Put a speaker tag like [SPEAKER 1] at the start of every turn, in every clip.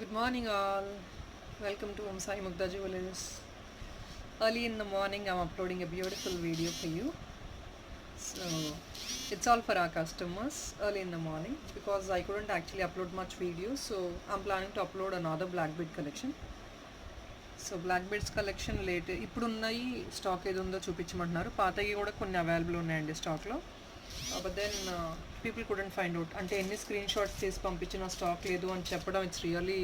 [SPEAKER 1] Good morning, all. Welcome to Om Sai Mugda Jewelers. Early in the morning, I'm uploading a beautiful video for you. So, it's all for our customers early in the morning because I couldn't actually upload much videos. So, I'm planning to upload another black bead collection. So black beads collection late ఇప్పుడు ఉన్నాయి stock ఏది ఉందో చూపించమంటున్నారు. పాతవి కూడా కొన్ని available ఉన్నాయండి స్టాక్లో. But then people couldn't find out, అంటే ఎన్ని స్క్రీన్ షాట్స్ చేసి పంపించిన స్టాక్ లేదు అని చెప్పడం it's really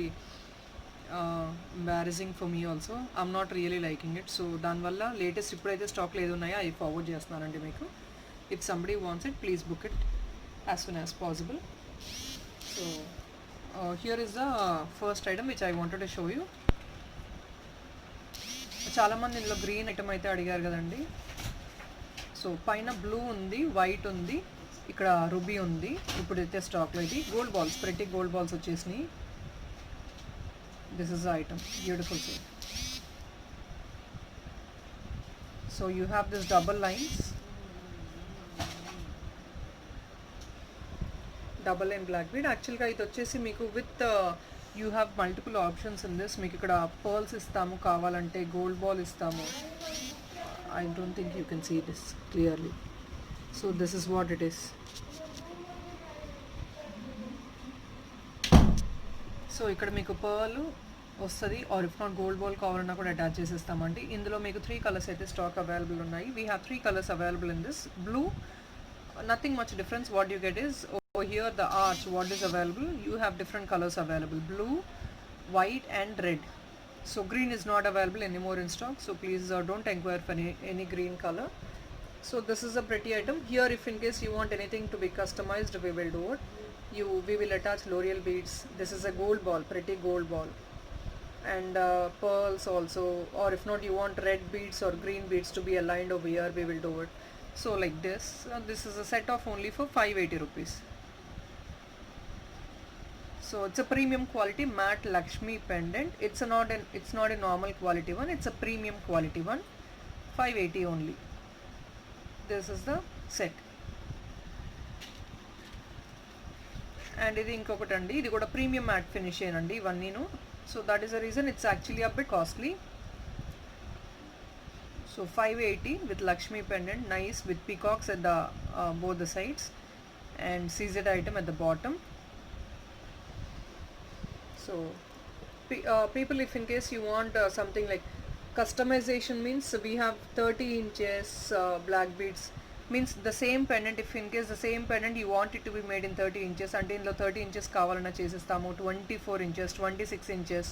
[SPEAKER 1] embarrassing for me also. I'm not really liking it. So దానివల్ల లేటెస్ట్ ఇప్పుడైతే స్టాక్లు ఏది ఉన్నాయో అవి ఫార్వర్డ్ చేస్తున్నానండి మీకు. If somebody wants it please book it as soon as possible. So here is the first item which I wanted to show you. చాలామంది ఇందులో గ్రీన్ ఐటమ్ అయితే అడిగారు కదండి. సో పైన బ్లూ ఉంది, వైట్ ఉంది, ఇక్కడ రూబీ ఉంది. ఇప్పుడైతే స్టాక్లో ఇది గోల్డ్ బాల్స్, ప్రతి గోల్డ్ బాల్స్ వచ్చేసినాయి. This is the item, beautiful same. So you have this double lines, double line black bead. యాక్చువల్గా ఇది వచ్చేసి మీకు with you have multiple options in this. మీకు ఇక్కడ పర్ల్స్ ఇస్తాము, కావాలంటే గోల్డ్ బాల్ ఇస్తాము. I don't think you can see this clearly. So this is what it is. So ఇక్కడ మీకు పర్ల్ వస్తుంది, or if not gold ball కావాలన్నా కూడా అటాచ్ చేసేస్తామండి. ఇందులో మీకు 3 కలర్స్ అయితే స్టాక్ అవైలబుల్ ఉన్నాయి. We have 3 colours available in this. Blue, nothing much difference. What you get is over here the arch, what is available, you have different colors available: blue, white and red. So green is not available anymore in stock, so please don't inquire for any green color. So this is a pretty item. Here if in case you want anything to be customized, we will do it. We will attach L'Oreal beads. This is a gold ball, pretty gold ball, and pearls also, or if not you want red beads or green beads to be aligned over here, we will do it. So like this, this is a set of only for 580 rupees. So it's a premium quality matte Lakshmi pendant. It's not a normal quality one, it's a premium quality one. 580 only. This is the set. And ఇది ఇంకొకటి అండి, ఇది కూడా premium matte finish ఏనండి ఇవన్నీను. So that is the reason it's actually a bit costly. So 580 with Lakshmi pendant, nice with peacocks at the both the sides and CZ item at the bottom. So people, if in case you want something like customization, means we have 30 inches black beads, means the same pendant. If in case the same pendant you want it to be made in 30 inches, అంటే ఇందులో 30 inches కావాలన్నా చేసేస్తాము. 24 inches, 26 inches,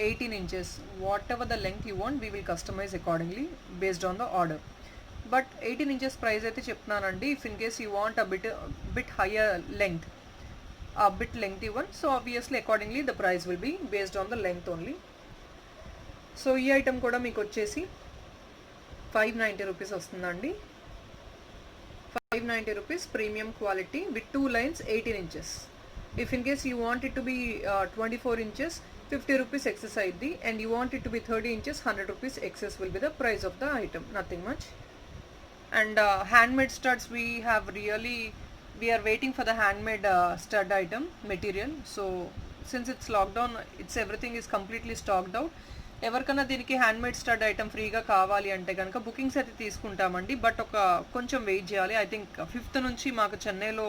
[SPEAKER 1] 18 inches, whatever the length you want, we will customize accordingly based on the order. But 18 inches price అయితే చెప్తున్నానండి. If in case you want a bit higher length, a bit lengthy one, so obviously accordingly the price will be based on the length only. So ఈ item కూడా మీకు వచ్చేసి 590 rupees వస్తుందండి. 590 rupees, premium quality with 2 lines, 18 inches. If in case you want it to be 24 inches, 50 rupees excess ID, and you want it to be 30 inches, 100 rupees excess will be the price of the item, nothing much. And handmade studs, we are waiting for the handmade stud item material. So since it's lockdown, everything is completely stocked out. ఎవరికైనా దీనికి handmade stud item ఫ్రీగా కావాలి అంటే కనుక bookings అయితే తీసుకుంటామండి. But కొంచెం wait చేయాలి. ఐ థింక్ 5th నుంచి మాకు చెన్నైలో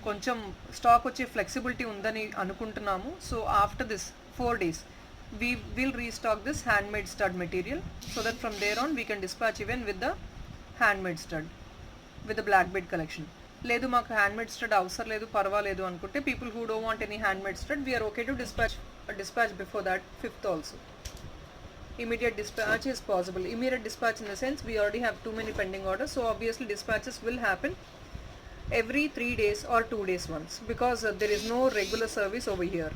[SPEAKER 1] కొంచెం స్టాక్ వచ్చే ఫ్లెక్సిబిలిటీ ఉందని అనుకుంటున్నాము. So after this 4 days we will restock this handmade stud material, so that from there on we can dispatch even with the handmade stud with the black bead collection. లేదు మాకు handmade stud అవసరం లేదు, పర్వాలేదు అనుకుంటే, people who don't want any handmade stud, we are okay to dispatch before that 5th also. Immediate dispatch is possible. Immediate dispatch in the sense we already have too many pending orders, so obviously dispatches will happen every 3 days or 2 days once, because there is no regular service over here.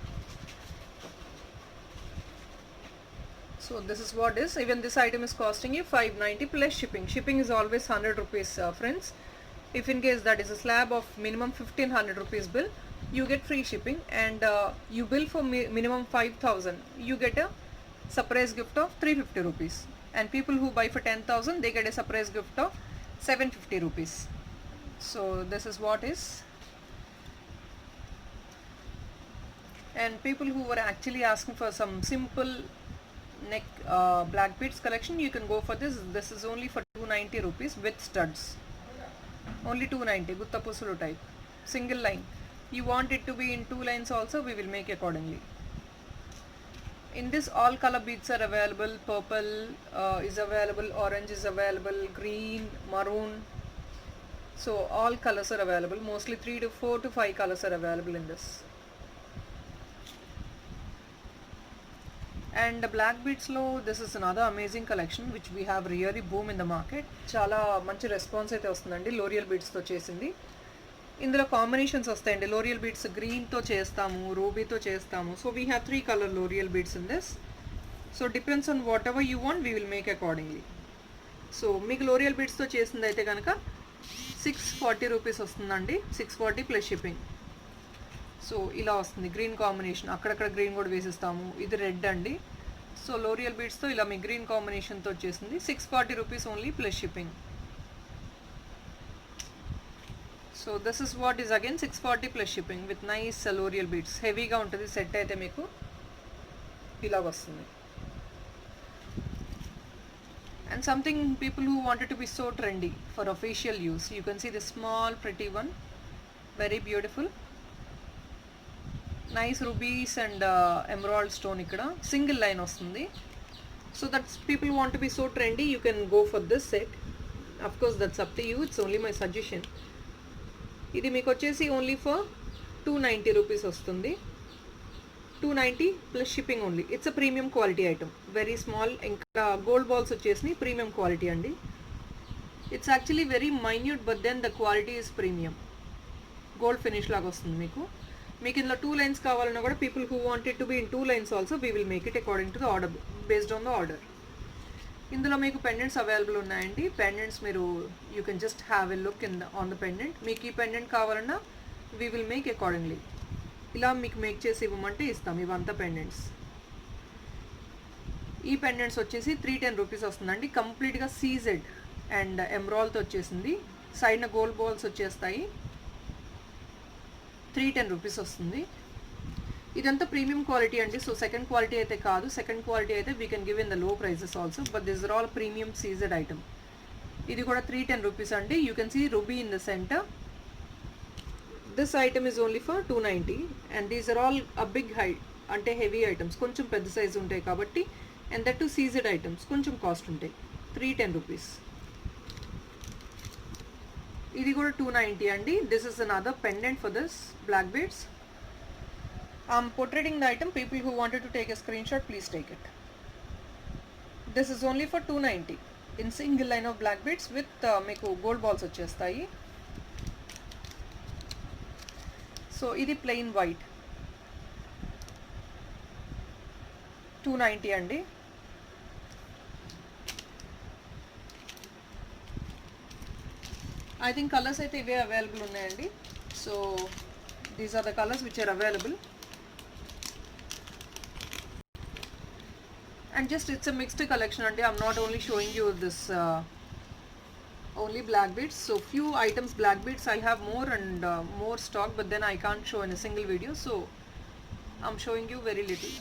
[SPEAKER 1] So this is what is. Even this item is costing you 590 plus shipping. Shipping is always 100 rupees, friends. If in case that is a slab of minimum 1500 rupees bill, you get free shipping, and you bill for minimum 5000, you get a surprise gift of 350 rupees, and people who buy for 10,000, they get a surprise gift of 750 rupees. So this is what is. And people who were actually asking for some simple neck black beads collection, you can go for this. This is only for 290 rupees with studs. Only 290, gutta pusulu type, single line. You want it to be in 2 lines also, we will make accordingly. In this, all color beads are available. Purple is available, orange is available, green, maroon. So all colors are available. Mostly 4 to 5 colors are available in this. And the black beads lo, this is another amazing collection which we have really boom in the market. Chala manchi response aithe vastundandi L'Oreal beads tho chesindi. ఇందులో combinations వస్తాయండి. L'Oreal beads గ్రీన్తో చేస్తాము, రూబీతో చేస్తాము. So we have 3 colour L'Oreal beads in this. So depends on what ever you want, we will make accordingly. So మీకు L'Oreal బీడ్స్తో చేసింది అయితే కనుక 640 rupees వస్తుందండి. 640 plus shipping. So ఇలా వస్తుంది గ్రీన్ కాంబినేషన్. అక్కడక్కడ గ్రీన్ కూడా వేసిస్తాము. ఇది రెడ్ అండి. సో లోరియల్ బీడ్స్తో ఇలా మీ గ్రీన్ కాంబినేషన్తో వచ్చేసింది. 640 rupees only plus shipping. So this is what is again 640 plus shipping with nice L'Oreal beads. హెవీగా ఉంటుంది సెట్ అయితే మీకు ఇలా వస్తుంది. And something people who wanted to be so trendy for official use, you can see the small pretty one, very beautiful, nice rubies and emerald stone. ఇక్కడ single line వస్తుంది. So that's people want to be so trendy, you can go for this set. Of course that's up to you, it's only my suggestion. ఇది మీకు వచ్చేసి only for 290 rupees వస్తుంది. 290 plus shipping only. It's a premium quality item, very small. ఇంకా gold balls వచ్చేసి premium quality అండి. It's actually very minute but then the quality is premium. Gold finish లాగా వస్తుంది మీకు. మీకు ఇందులో 2 లైన్స్ కావాలన్నా కూడా people who wanted to be in 2 lines also we will make it according to the order, based on the order. ఇందులో మీకు pendants available ఉన్నాయండి. పెండెంట్స్ మీరు you can just have a look in on the pendant. మీకు ఈ pendant కావాలన్నా we will make accordingly. ఇలా మీకు make చేసి ఇవ్వమంటే ఇస్తాం. ఇవంతా పెండెంట్స్. ఈ పెండెంట్స్ వచ్చేసి 310 రూపీస్ వస్తుందండి. కంప్లీట్గా సీజెడ్ అండ్ ఎమరాల్తో వచ్చేసింది. సైడ్న గోల్డ్ బాల్స్ వచ్చేస్తాయి. 310 రూపీస్ వస్తుంది. ఇదంతా ప్రీమియం క్వాలిటీ అండి. సో సెకండ్ క్వాలిటీ అయితే కాదు. సెకండ్ క్వాలిటీ అయితే we can give in the low prices also, but this are all premium CZ item. ఇది కూడా 310 రూపీస్ అండి. You can see ruby in the centre. This item is only for 290 and these are all a big high, అంటే heavy items, కొంచెం పెద్ద size ఉంటాయి కాబట్టి. And that too CZ items కొంచెం cost ఉంటాయి. 310 రూపీస్. ఇది కూడా 290 అండి. This is another pendant for this black beads. I'm portraying the item. People who wanted to take a screenshot, please take it. This is only for 290 in single line of black beads with meeku gold balls vachestayi. So idi plain white 290 andi. I think colors aithe ive available unnayandi. So these are the colors which are available. And just it's a mixed collection and I'm not only showing you this only black beads. So few items black beads I have more and more stock, but then I can't show in a single video, so I'm showing you very little,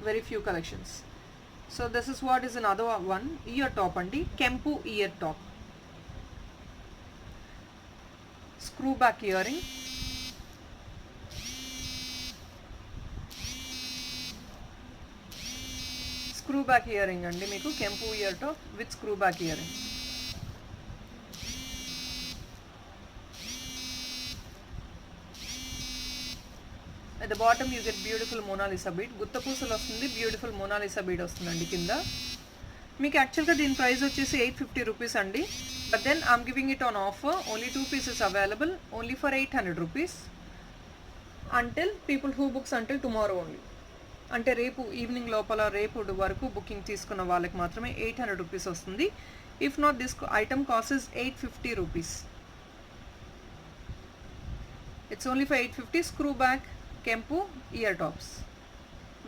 [SPEAKER 1] very few collections. So this is what is another one, ear top andi, Kempu ear top, screw back earring. Screw back earring అండి. మీకు కెంపు ear top with screw back earring. At the bottom you get beautiful Mona Lisa bead. గుత్తపూసలు వస్తుంది, beautiful Mona Lisa bead వస్తుందండి కింద. మీకు యాక్చువల్గా దీని ప్రైస్ వచ్చేసి 850 రూపీస్ అండి. But then I'm giving it on offer. Only 2 pieces available, only for 800 rupees until people who books until tomorrow only. అంటే రేపు ఈవినింగ్ లోపల, రేపు వరకు బుకింగ్ తీసుకున్న వాళ్ళకి మాత్రమే 800 రూపీస్ వస్తుంది. If not, this item cost is 850 rupees. It's only for 850. Screw back కెంపు ear tops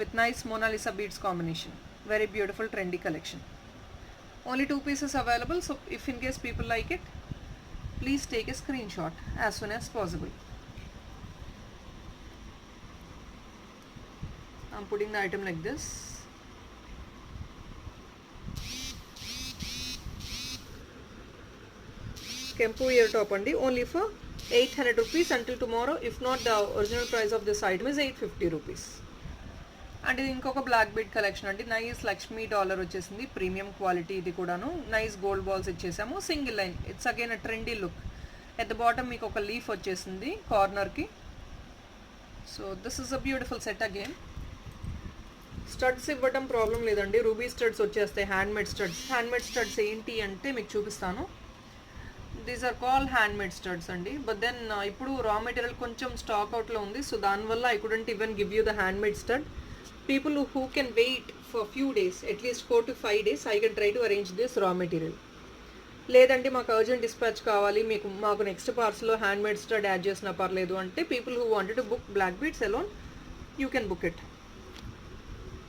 [SPEAKER 1] with nice Mona Lisa beads combination. Very beautiful trendy collection. Only 2 pieces available. So if in case people like it, please take a screen shot as soon as possible. I'm putting the item like this. Kempu ear top andi, only for 800 rupees until tomorrow. If not, the original price of this item is 850 rupees. And ఇది ఇంకొక black bead collection అండి. Nice Lakshmi dollar వచ్చేసింది, premium quality. ఇది కూడాను nice gold balls ఇచ్చేసాము, single line. It's again a trendy look. At the bottom మీకు ఒక leaf వచ్చేసింది కార్నర్కి. So this is a beautiful set again. Studs ఇవ్వటం ప్రాబ్లం లేదండి, రూబీ స్టడ్స్ వచ్చేస్తాయి, హ్యాండ్మేడ్ స్టడ్స్. హ్యాండ్మేడ్ స్టడ్స్ ఏంటి అంటే మీకు చూపిస్తాను. These are call handmade studs అండి. బట్ దెన్ ఇప్పుడు రా మెటీరియల్ కొంచెం స్టాక్ అవుట్లో ఉంది, సో దానివల్ల I couldn't even give you the handmade stud. People who can wait for few days, at least 4 to 5 days, I can try to arrange this raw material. లేదంటే మాకు urgent dispatch కావాలి, మాకు next పార్సల్లో handmade stud add చేసినా పర్లేదు అంటే people who wanted to book black beads alone, you can book it.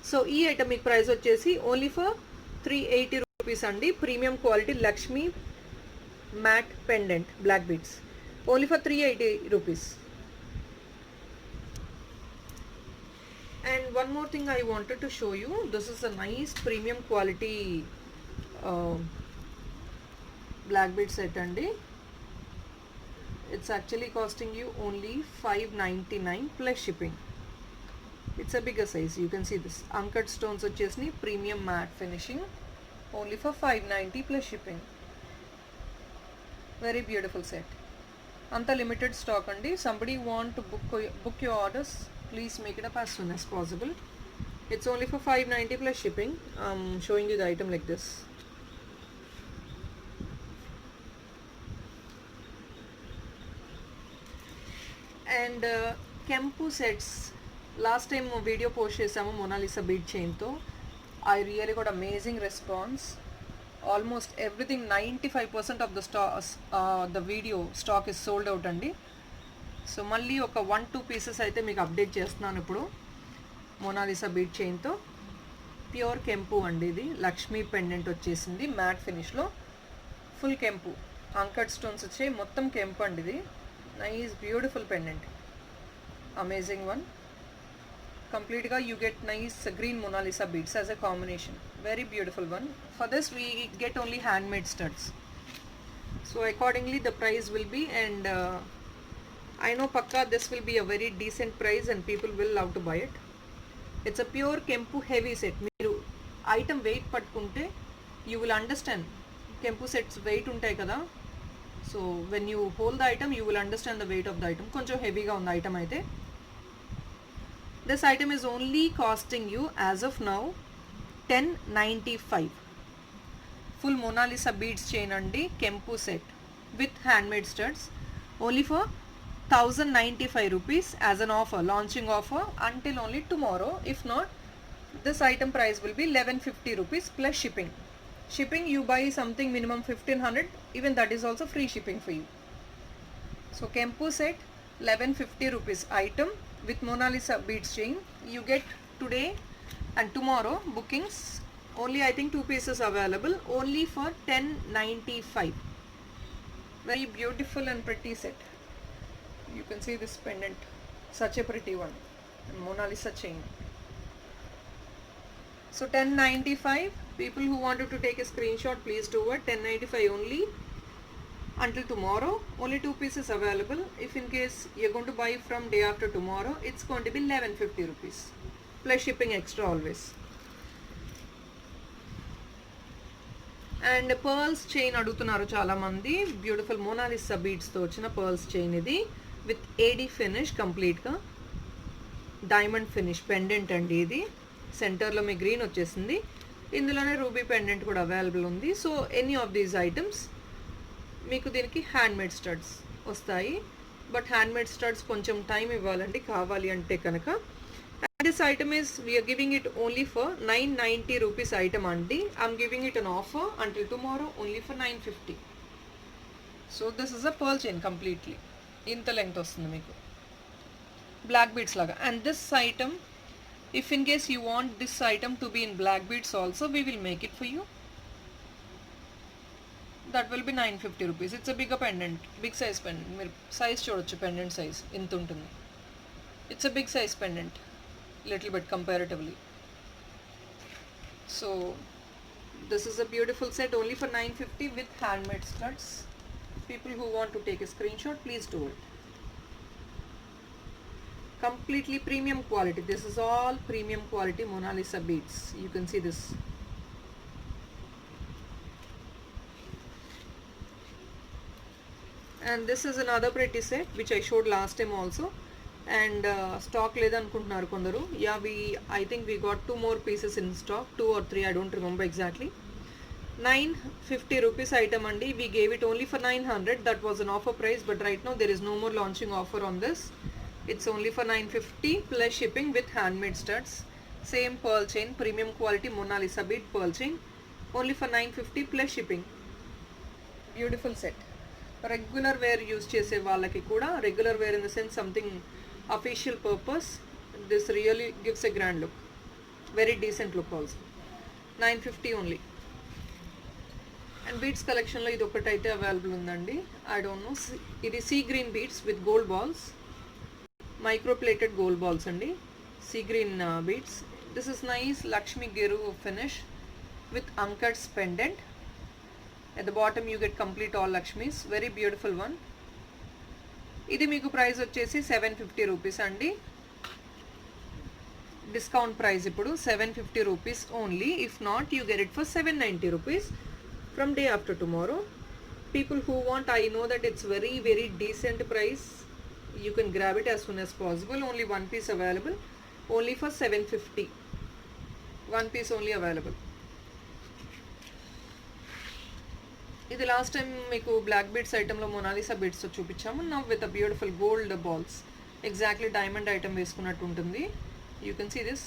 [SPEAKER 1] So ఈ item మీకు ప్రైస్ వచ్చేసి ఓన్లీ ఫర్ 380 రూపీస్ అండి. Premium quality Lakshmi matte pendant black beads, only for 380 rupees. And one more thing I wanted to show you, this is a nice premium quality black bead set andi. It's actually costing you only 599 plus shipping. It's a bigger size, you can see this uncut stones vachesni, premium matte finishing, only for 590 plus shipping. Very beautiful set. Anta limited stock andi. Somebody want to book your orders, please make it up as soon as possible. It's only for 590 plus shipping. I'm showing you the item like this. And Kempu sets, last time video post chesamu Mona Lisa bead chain tho. I really got amazing response. Almost everything, 95% of the the video stock is sold out andi. So మళ్ళీ ఒక 1-2 pieces అయితే మీకు update చేస్తున్నాను ఇప్పుడు. Mona Lisa bead చైన్తో pure కెంపు అండి. ఇది Lakshmi pendant వచ్చేసింది మ్యాట్ ఫినిష్లో, ఫుల్ కెంపు, అంకట్ స్టోన్స్ వచ్చే మొత్తం కెంపు అండి. ఇది nice beautiful pendant, amazing one. కంప్లీట్గా you get nice green Mona Lisa beads as a combination, very beautiful one. For this we get only handmade studs. So accordingly the price will be, and I know pakka this will be a very decent price and people will love to buy it. It's a pure Kempu heavy set. Meeru item weight pattukunte you will understand. Kempu sets weight untayi kada, so when you hold the item you will understand the weight of the item. Koncham heavy ga undi item aithe. This item is only costing you as of now 1095. Full Mona Lisa beads chain andi, Kempu set with handmade studs, only for 1095 rupees as an offer, launching offer until only tomorrow. If not, this item price will be 1150 rupees plus shipping. Shipping, you buy something minimum 1500, even that is also free shipping for you. So Kempu set 1150 rupees item with Mona Lisa beads chain. You get today and tomorrow bookings, only I think 2 pieces available, only for 1095. Very beautiful and pretty set. You can see this pendant, such a pretty one, and Mona Lisa chain. So 1095, people who wanted to take a screenshot, please do it. 1095 only until tomorrow, only 2 pieces available. If in case you're going to buy from day after tomorrow, it's going to be 1150 rupees plus shipping extra always. And pearls chain adugutunnaru chaala mandi. Beautiful Mona Lisa beads tho vachina pearls chain idi, with AD finish, complete గా diamond finish pendant అండి. ఇది సెంటర్లో మీ green వచ్చేసింది, ఇందులోనే ruby pendant కూడా available ఉంది. So any of these items మీకు దీనికి హ్యాండ్మేడ్ స్టడ్స్ వస్తాయి, బట్ హ్యాండ్మేడ్ స్టడ్స్ కొంచెం టైం ఇవ్వాలండి కావాలి అంటే కనుక. And this item is we're giving it only for 990 rupees item అండి. I'm giving it on offer until tomorrow only for 950. So this is a pearl chain completely, ఇంత length వస్తుంది మీకు, black beads లాగా. And this item, if in case you want this item to be in black beads also, we will make it for you. That will be 950 rupees. It's a big pendant, big size pendant. మీరు size చూడొచ్చు, pendant size ఇంత ఉంటుంది. It's a big size pendant. little bit comparatively. So this is a beautiful set only for 950 with handmade studs. People who want to take a screenshot, please do it. Completely premium quality. This is all premium quality Mona Lisa beads. You can see this. And this is another pretty set which I showed last time also, and stock ledanukuntunnaru kondaru. Yeah, I think we got 2 more pieces in stock, 2 or 3, I don't remember exactly. 950 rupees item andi. We gave it only for 900. That was an offer price, but right now there is no more launching offer on this. It's only for 950 plus shipping with handmade studs. Same pearl chain, premium quality Mona Lisa bead pearl chain, only for 950 plus shipping. Beautiful set. Regular wear use chese vallaki kuda, regular wear in the sense something official purpose, this really gives a grand look. Very decent look also. 950 only. And beads collection lo idokati aithe available undandi. I don't know, idi sea green beads with gold balls, micro plated gold balls andi, sea green beads. This is nice Lakshmi Geru finish with unkats pendant. At the bottom you get complete all Lakshmis. Very beautiful one. ఇది మీకు price వచ్చేసి 750 rupees అండి. Discount price ఇప్పుడు 750 rupees only. If not you get it for 790 rupees from day after tomorrow. People who want, I know that it's very very decent price. You can grab it as soon as possible. Only one piece available, only for 750. One piece only available. ఇది last time మీకు black beads ఐటెంలో Mona Lisa బీడ్స్తో చూపించాము. Now with a beautiful gold balls, exactly diamond item వేసుకున్నట్టు ఉంటుంది. You can see this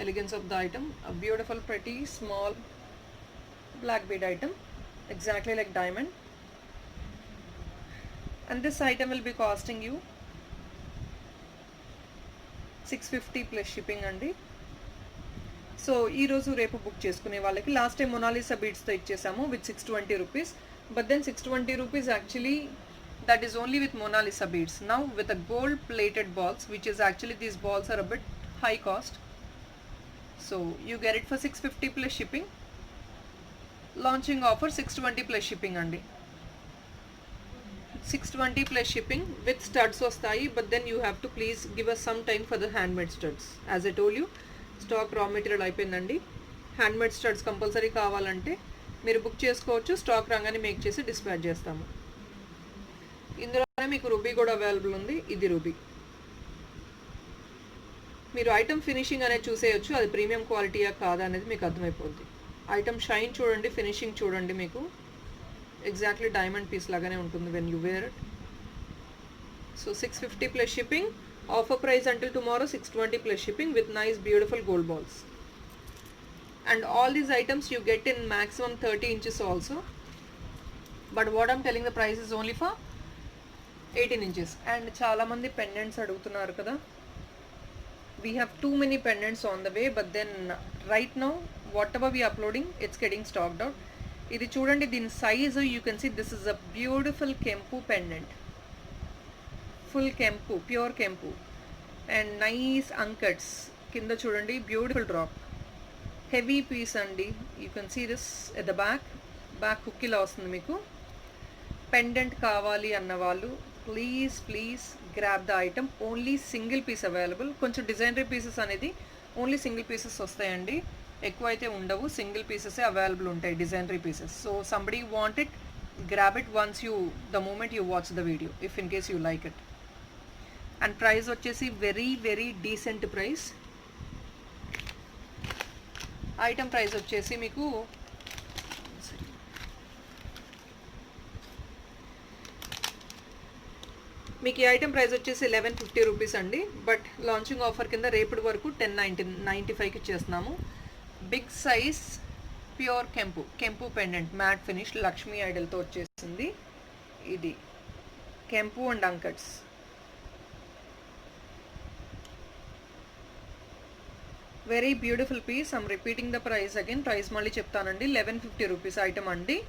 [SPEAKER 1] elegance of the item, a beautiful pretty small black bead item, exactly like diamond. And this item will be costing you 650 plus shipping అండి. So ఈరోజు రేపు book చేసుకునే వాళ్ళకి last time Mona Lisa బీడ్స్తో ఇచ్చేసాము with 620 rupees. But then 620 rupees actually that is only with Mona Lisa beads. Now with a gold plated balls which is actually these balls are a bit high cost. So you get it for 650 plus shipping. Launching offer 620 plus shipping అండి. 620 plus shipping with studs వస్తాయి. but then you have to please give us some time for the handmade studs. as I told you, stock raw material అయిపోయిందండి. Handmade studs compulsory కావాలంటే మీరు book చేసుకోవచ్చు. Stock రాగానే make చేసి dispatch చేస్తాము. ఇందులోనే మీకు రూబీ కూడా అవైలబుల్ ఉంది. ఇది రూబీ. మీరు ఐటమ్ ఫినిషింగ్ అనేది చూసేయచ్చు, అది ప్రీమియం క్వాలిటీయా కాదా అనేది మీకు అర్థమైపోద్ది. ఐటమ్ షైన్ చూడండి, ఫినిషింగ్ చూడండి, మీకు ఎగ్జాక్ట్లీ డైమండ్ పీస్ లాగానే ఉంటుంది when you wear it. So 650 plus shipping. Offer price until tomorrow 620 plus shipping with nice beautiful gold balls. And all these items you get in maximum 30 inches also. But what I'm telling the price is only for 18 inches. And చాలామంది pendants అడుగుతున్నారు కదా. We have too many pendants on the way, but then right now whatever we are uploading, it's getting stocked out. ఇది చూడండి, దీని size you can see. This is a beautiful kempu pendant, full kempu, pure kempu and nice uncuts. కింద చూడండి beautiful drop, heavy piece అండి. You can see this at the back hook ఇలా వస్తుంది మీకు. Pendant కావాలి అన్న వాళ్ళు please grab the item. Only single piece available. కొంచెం డిజైనరీ పీసెస్ అనేది ఓన్లీ సింగిల్ పీసెస్ వస్తాయండి, ఎక్కువ అయితే ఉండవు. సింగిల్ పీసెసే అవైలబుల్ ఉంటాయి, డిజైనరీ pieces. So somebody want it, grab it once the moment you watch the video, if in case you like it. And price వచ్చేసి very very decent price. Item price వచ్చేసి మీకు ఈ ఐటమ్ ప్రైస్ వచ్చేసి 1150 rupees అండి. But launching offer కింద రేపటి వరకు 1095కి ఇచ్చేస్తున్నాము. Big size pure kempu pendant, matte finish, Lakshmi ఐడల్తో వచ్చేసింది. ఇది kempu and uncuts. Very beautiful piece. I'm repeating the price again. Price మళ్ళీ చెప్తానండి. 1150 రూపీస్ ఐటమ్ అండి.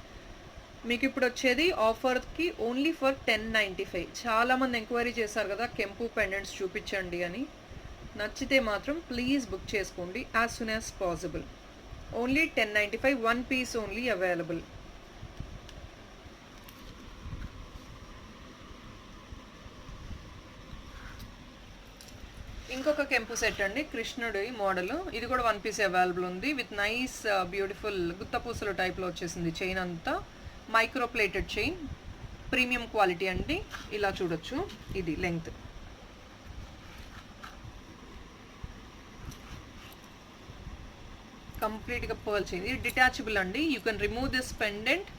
[SPEAKER 1] మీకు ఇప్పుడు వచ్చేది ఆఫర్కి ఓన్లీ ఫర్ 1095. చాలామంది ఎంక్వైరీ చేశారు కదా కెంపు పెండెంట్స్ చూపించండి అని. నచ్చితే మాత్రం ప్లీజ్ బుక్ చేసుకోండి as soon as possible. Only 1095, 1 piece only available. ఇంకొక కెంపు సెట్ అండి, కృష్ణుడి మోడల్. ఇది కూడా 1 పీస్ అవైలబుల్ ఉంది విత్ నైస్ బ్యూటిఫుల్ గుత్తపూసల టైప్లో వచ్చేసింది. చైన్ అంతా micro plated chain, premium quality అండి. ఇలా చూడొచ్చు, ఇది లెంగ్త్. కంప్లీట్గా పర్ల్ చైన్. ఇది డిటాచబుల్ అండి, you can remove this pendant.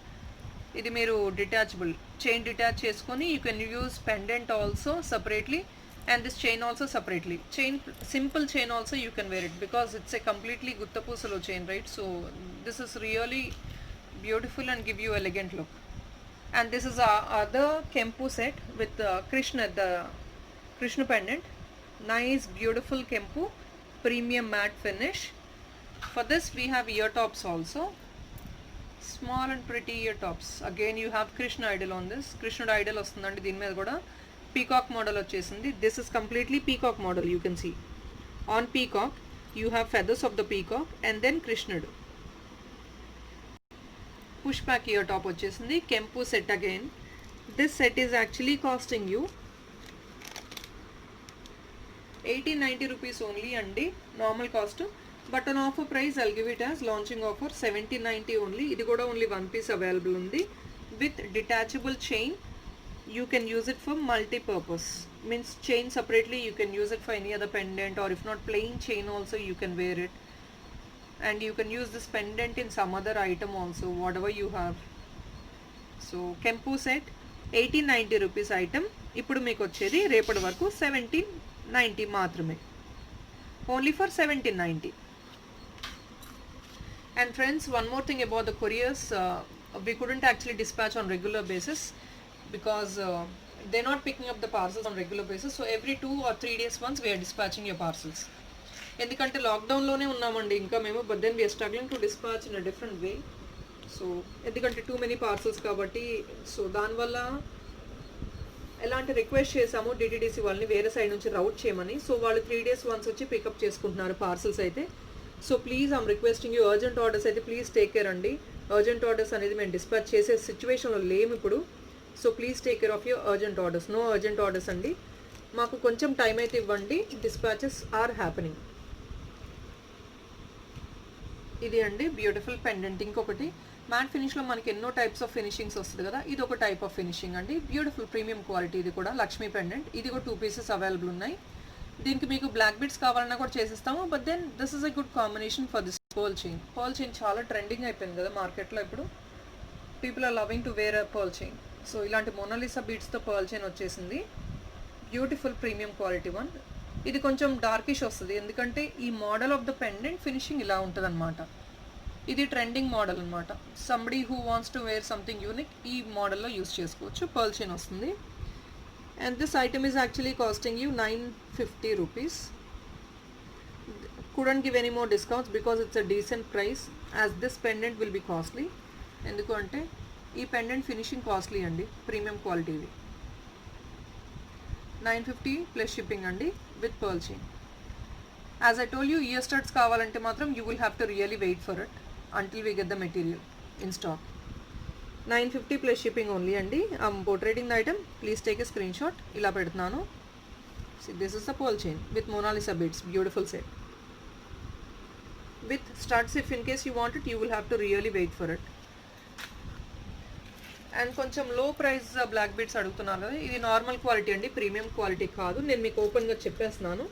[SPEAKER 1] ఇది మీరు డిటాచబుల్ చైన్ డిటాచ్ చేసుకొని you can use pendant also separately and this chain also separately. Chain, simple chain also you can wear it because it's a completely guttapusalo chain, right? So this is really beautiful and give you elegant look. And this is our other kempu set with the Krishna pendant. Nice beautiful kempu, premium matte finish. For this we have ear tops also, small and pretty ear tops. Again you have Krishna idol on this. Krishna idol ostundandi deen meeda kuda peacock model వచ్చేసింది. This is completely peacock model. You can see on peacock you have feathers of the peacock and then Krishnudu. Push back ear top వచ్చేసింది. Kempu set again. This set is actually costing you 1890 rupees only అండి, normal cost. But on offer price I'll give it as launching offer 1790 only. ఇది కూడా only 1 piece available ఉంది with detachable chain. You can use it for multi-purpose, means chain separately you can use it for any other pendant, or if not plain chain also you can wear it, and you can use this pendant in some other item also, whatever you have. So Kempu set 1890 rupees item ఇప్పుడు మీకు వచ్చేది రేపటి వరకు 1790 మాత్రమే, only for 1790. And friends, one more thing about the couriers, we couldn't actually dispatch on regular basis because they're not picking up the parcels on regular basis. So every 2 or 3 days once we are dispatching your parcels. ఎందుకంటే లాక్డౌన్లోనే ఉన్నామండి ఇంకా మేము, but then we're struggling to dispatch in a different way. So ఎందుకంటే too many parcels కాబట్టి, so దానివల్ల ఎలాంటి request చేసాము DTDC వాళ్ళని వేరే సైడ్ నుంచి రౌట్ చేయమని. సో వాళ్ళు 3 days వన్స్ వచ్చి పికప్ చేసుకుంటున్నారు పార్సల్స్ అయితే. So please I'm requesting you, urgent orders అయితే ప్లీజ్ టేక్ కేర్ అండి. అర్జెంట్ ఆర్డర్స్ అనేది మేము డిస్పాచ్ చేసే సిచ్యువేషన్లో లేము ఇప్పుడు. So please take care of your urgent orders. No urgent orders అండి, మాకు కొంచెం టైం అయితే ఇవ్వండి, డిస్పాచెస్ ఆర్ హ్యాపెనింగ్. ఇది అండి బ్యూటిఫుల్ పెండెంట్. ఇంకొకటి మ్యాట్ ఫినిష్లో మనకి ఎన్నో టైప్స్ ఆఫ్ ఫినిషింగ్స్ వస్తుంది కదా, ఇది ఒక టైప్ ఆఫ్ ఫినిషింగ్ అండి. Beautiful premium quality. ఇది కూడా లక్ష్మీ పెండెంట్. ఇది కూడా 2 pieces అవైలబుల్ ఉన్నాయి. దీనికి మీకు బ్లాక్ బిట్స్ కావాలన్నా కూడా చేసిస్తాము, but then this is a good combination for this pearl chain. Pearl chain చాలా ట్రెండింగ్ అయిపోయింది కదా మార్కెట్లో ఇప్పుడు. People are loving to wear a pearl chain. So ఇలాంటి మొనాలిసా బీట్స్తో పర్ల్ చైన్ వచ్చేసింది. Beautiful premium quality one. ఇది కొంచెం డార్కిష్ వస్తుంది ఎందుకంటే ఈ model of the pendant finishing ఇలా ఉంటుంది అనమాట. ఇది ట్రెండింగ్ మోడల్ అనమాట. Somebody who wants to wear something unique ఈ మోడల్లో యూస్ చేసుకోవచ్చు. పర్ల్ చైన్ వస్తుంది. And this item is actually casting you 950 rupees. Couldn't give any more discounts because it's a decent price as this pendant will be costly. ఎందుకు అంటే ఈ pendant finishing costly అండి, premium quality. ఇది 950 plus shipping అండి with pearl chain. As I told you, ear studs కావాలంటే మాత్రం you will have to really wait for it until we get the material in stock. 950 plus shipping only అండి. I'm portraying the item, please take a screen shot. ఇలా పెడుతున్నాను. This is the pearl chain with Mona Lisa beads. Beautiful set with studs. If in case you want it, you will have to really wait for it. And కొంచెం లో price black beads అడుగుతున్నారు కదా, ఇది normal quality అండి, premium quality కాదు. నేను మీకు ఓపెన్గా చెప్పేస్తున్నాను.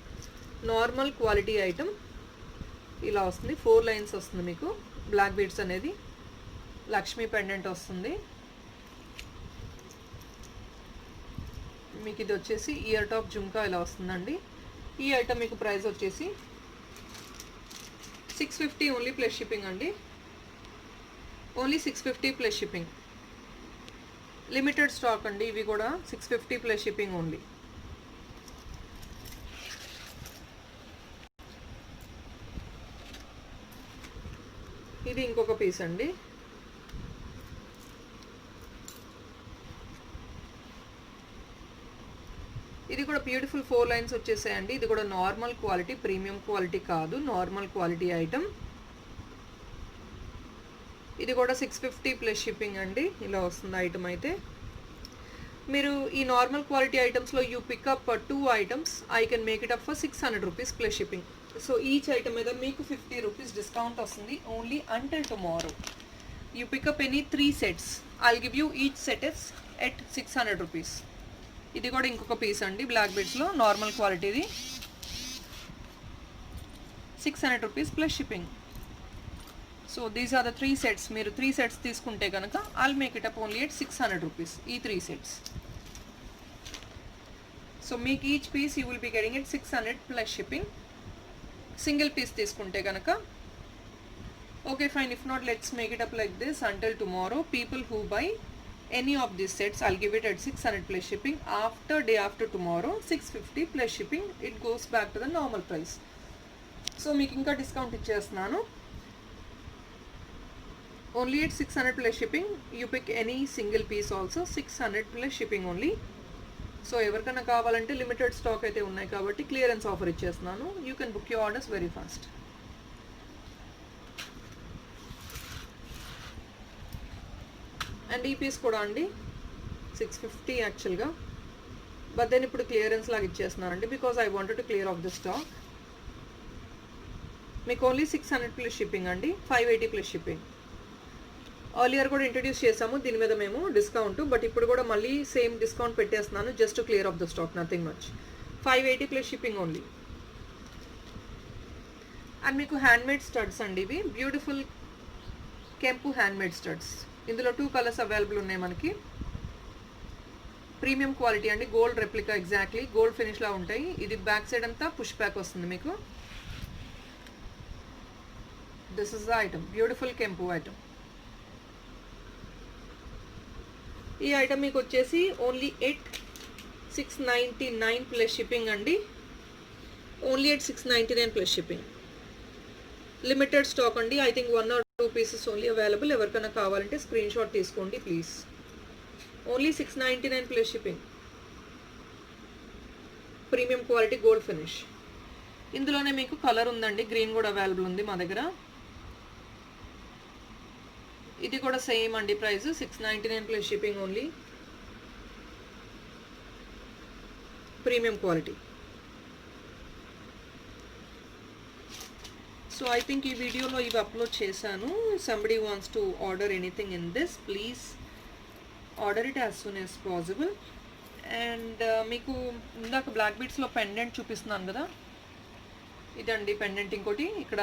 [SPEAKER 1] నార్మల్ క్వాలిటీ ఐటమ్ ఇలా వస్తుంది. 4 lines వస్తుంది మీకు బ్లాక్ బీడ్స్ అనేది. లక్ష్మీ పెండెంట్ వస్తుంది మీకు. ఇది వచ్చేసి ఇయర్ టాప్ జుమ్కా ఇలా వస్తుందండి. ఈ ఐటమ్ మీకు ప్రైస్ వచ్చేసి 650 ఓన్లీ ప్లస్ షిప్పింగ్ అండి. Only 650 plus shipping. Limited stock అండి ఇవి కూడా. 650 ప్లస్ షిప్పింగ్ ఓన్లీ. ఇది ఇంకొక పీస్ అండి. ఇది కూడా కూడా బ్యూటిఫుల్ 4 లైన్స్ వచ్చేసాయండి. ఇది కూడా నార్మల్ క్వాలిటీ, ప్రీమియం క్వాలిటీ కాదు, నార్మల్ క్వాలిటీ ఐటమ్. ఇది కూడా 650 ప్లస్ షిప్పింగ్ అండి. ఇలా వస్తుంది ఐటమ్ అయితే. మీరు ఈ నార్మల్ క్వాలిటీ ఐటమ్స్లో you pick up 2 items, I can make it up for 600 rupees plus shipping. So each item మీద మీకు 50 రూపీస్ డిస్కౌంట్ వస్తుంది only until tomorrow. You pick up any 3 sets, I give you each set is at 600 rupees. ఇది కూడా ఇంకొక piece అండి black బీడ్స్లో, normal క్వాలిటీది, 600 rupees plus shipping. So these are the 3 sets. మీరు 3 sets తీసుకుంటే కనుక I'll make it up only at 600 rupees ఈ 3 sets. సో మీకు each piece you will be getting it 600 plus shipping. Single piece తీసుకుంటే కనుక okay fine, if not let's make it up like this until tomorrow. People who buy any of these sets, I'll give it at 600 plus shipping. After day after tomorrow 650 plus shipping, it goes back to the normal price. So మీకు ఇంకా discount ఇచ్చేస్తున్నాను. Only at 600 plus shipping, you pick any single piece also 600 plus shipping only. So ఎవరికైనా కావాలంటే limited stock అయితే ఉన్నాయి కాబట్టి clearance offer ఇచ్చేస్తున్నాను. You can book your orders very fast. And ఈ పీస్ కూడా అండి 650 యాక్చువల్గా, బట్ దెన్ ఇప్పుడు క్లియరెన్స్ లాగా ఇచ్చేస్తున్నానండి because I wanted to clear off the stock. మీకు ఓన్లీ 600 ప్లస్ షిప్పింగ్ అండి, 580 ప్లస్ షిప్పింగ్. ఎర్లియర్ కూడా ఇంట్రడ్యూస్ చేసాము దీని మీద మేము డిస్కౌంట్, బట్ ఇప్పుడు కూడా మళ్ళీ సేమ్ డిస్కౌంట్ పెట్టేస్తున్నాను just to clear off the stock, nothing much. 580 plus shipping only. And మీకు హ్యాండ్మేడ్ స్టడ్స్ అండి, ఇవి బ్యూటిఫుల్ కెంపు హ్యాండ్మేడ్ స్టడ్స్. ఇందులో 2 కలర్స్ అవైలబుల్ ఉన్నాయి మనకి. ప్రీమియం క్వాలిటీ అండి, గోల్డ్ రెప్లికా, ఎగ్జాక్ట్లీ గోల్డ్ ఫినిష్లా ఉంటాయి. ఇది బ్యాక్ సైడ్ అంతా పుష్ బ్యాక్ వస్తుంది మీకు. This is the item, beautiful కెంపు ఐటమ్. ఈ ఐటమ్ మీకు వచ్చేసి ఓన్లీ ఎట్ 699 ప్లస్ షిప్పింగ్ అండి. Only at 699 plus shipping. Limited stock అండి, I think 1 or 2 pieces only available. ఎవరికైనా కావాలంటే స్క్రీన్ షాట్ తీసుకోండి please. Only 699 plus shipping. Premium quality gold finish. ఇందులోనే మీకు కలర్ ఉందండి, గ్రీన్ కూడా అవైలబుల్ ఉంది మా దగ్గర. ఇది కూడా సేమ్ అండి price 699 plus shipping only. Premium quality. So I think ఈ వీడియోలో ఇవి అప్లోడ్ చేశాను. Somebody wants to order anything in this, please order it as soon as possible. And మీకు ఇందాక బ్లాక్ బీడ్స్లో పెండెంట్ చూపిస్తున్నాను కదా, ఇదండి పెండెంట్. ఇంకోటి ఇక్కడ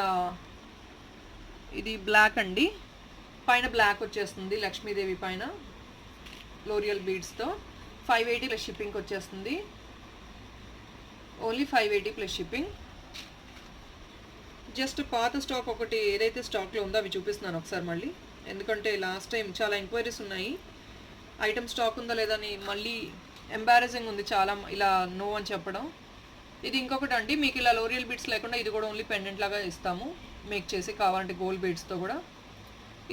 [SPEAKER 1] ఇది బ్లాక్ అండి, పైన బ్లాక్ వచ్చేస్తుంది లక్ష్మీదేవి పైన లోరియల్ బీడ్స్తో. 580 ప్లస్ షిప్పింగ్కి వచ్చేస్తుంది. Only 580 plus shipping. జస్ట్ పాత స్టాక్ ఒకటి ఏదైతే స్టాక్లో ఉందో అవి చూపిస్తున్నాను ఒకసారి మళ్ళీ, ఎందుకంటే లాస్ట్ టైం చాలా ఎంక్వైరీస్ ఉన్నాయి. ఐటమ్ స్టాక్ ఉందా లేదా అని మళ్ళీ ఎంబారసింగ్ ఉంది చాలా ఇలా నో అని చెప్పడం. ఇది ఇంకొకటి అండి, మీకు ఇలా లోరియల్ బీడ్స్ లేకుండా ఇది కూడా ఓన్లీ పెండెంట్ లాగా ఇస్తాము మేక్ చేసి, కావాలంటే గోల్డ్ బీడ్స్తో కూడా.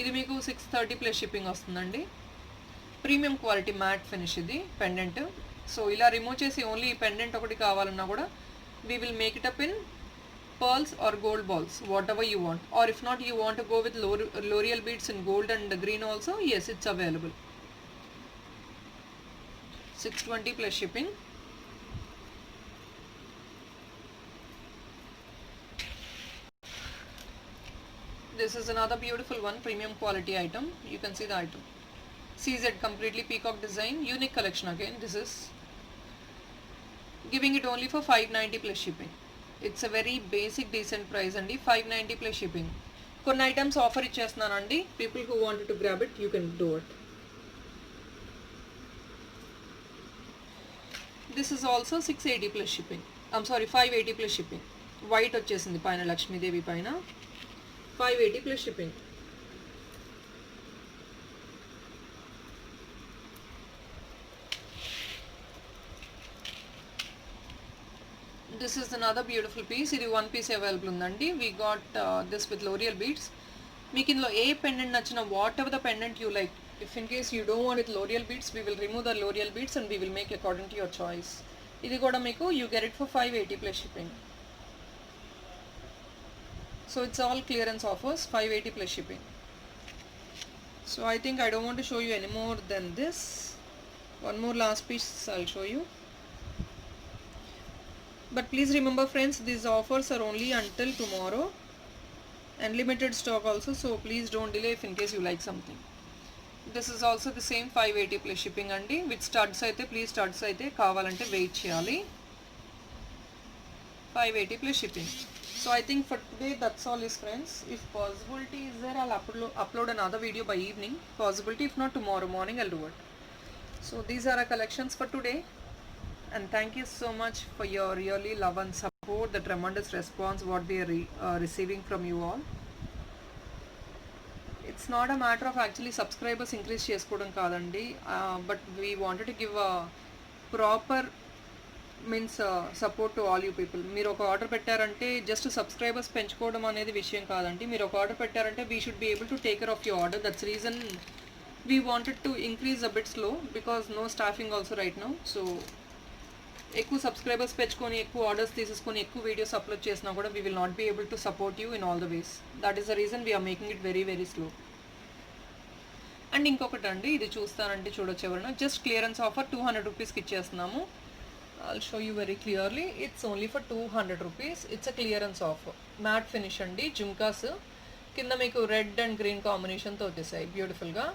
[SPEAKER 1] ఇది మీకు 630 ప్లస్ షిప్పింగ్ వస్తుందండి. ప్రీమియం క్వాలిటీ మ్యాట్ ఫినిష్ ఇది పెండెంట్. సో ఇలా రిమూవ్ చేసి ఓన్లీ పెండెంట్ ఒకటి కావాలన్నా కూడా we will make it up in pearls or gold balls, whatever you want. Or if not, you want to go with L'Oreal beads in gold and green also, yes, it's available. 620 plus shipping. This is another beautiful one, premium quality item. You can see the item. CZ completely peacock design, unique collection again. This is giving it only for 590 plus shipping. It's a very basic decent price అండి, 590 plus shipping. కొన్ని items offer ఇచ్చేస్తున్నానండి, people who wanted to grab it you can do it. This is also 680 plus shipping. I'm sorry 580 plus shipping. White వచ్చేసింది పైన లక్ష్మీదేవి పైన, 580 plus shipping. This is another beautiful piece. ఇది 1 piece available ఉందండి. We got this with L'Oreal beads. మీకు ఇందులో ఏ pendant నచ్చిన, what ever the pendant you like. If in case you don't want with L'Oreal beads, we will remove the L'Oreal beads and we will make according to your choice. ఇది కూడా మీకు you get it for 580 plus shipping. So it's all clearance offers, 580 plus shipping. So I think I don't want to show you any more than this. One more last piece I'll show you. But please remember friends, these offers are only until tomorrow and limited stock also, so please don't delay if in case you like something. This is also the same 580 plus shipping andi. With studs aithe please studs aithe kavalante wait cheyali. 580 plus shipping. So I think for today that's all is friends. If possibility is there, I'll upload another video by evening. Possibility, if not tomorrow morning I'll do it. So these are our collections for today, and thank you so much for your really love and support, the tremendous response what we are receiving from you all. It's not a matter of actually subscribers increase చేసుకోవడం కాదండి, but we wanted to give a proper means support to all you people. మీరు ఒక order పెట్టారంటే just subscribers పెంచుకోవడం అనేది విషయం కాదండి. మీరు ఒక ఆర్డర్ పెట్టారంటే we should be able to take care of your order. That's reason we wanted to increase a bit slow because no staffing also right now. So ఎక్కువ సబ్స్క్రైబర్స్ పెంచుకొని ఎక్కువ ఆర్డర్స్ తీసేసుకొని ఎక్కువ వీడియోస్ అప్లోడ్ చేసినా కూడా we will not be able to support you in all the ways. That is the reason we're making it very very slow. And ఇంకొకటి అండి, ఇది చూస్తానంటే చూడొచ్చు ఎవరైనా, జస్ట్ క్లియరెన్స్ ఆఫర్ 200 రూపీస్కి ఇచ్చేస్తున్నాము. I'll show you very clearly. It's only for 200 rupees. It's a clearance offer. Matte finish andi, jumkas కింద మీకు red and green కాంబినేషన్తో వచ్చేసాయి బ్యూటిఫుల్గా.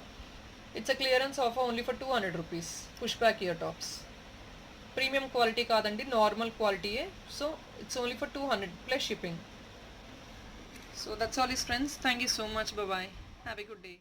[SPEAKER 1] It's a clearance offer only for 200 rupees. Push back ear tops, premium quality కాదండి, normal క్వాలిటీయే. So it's only for 200 plus shipping. So that's all is friends. Thank you so much. Bye. Have a good day.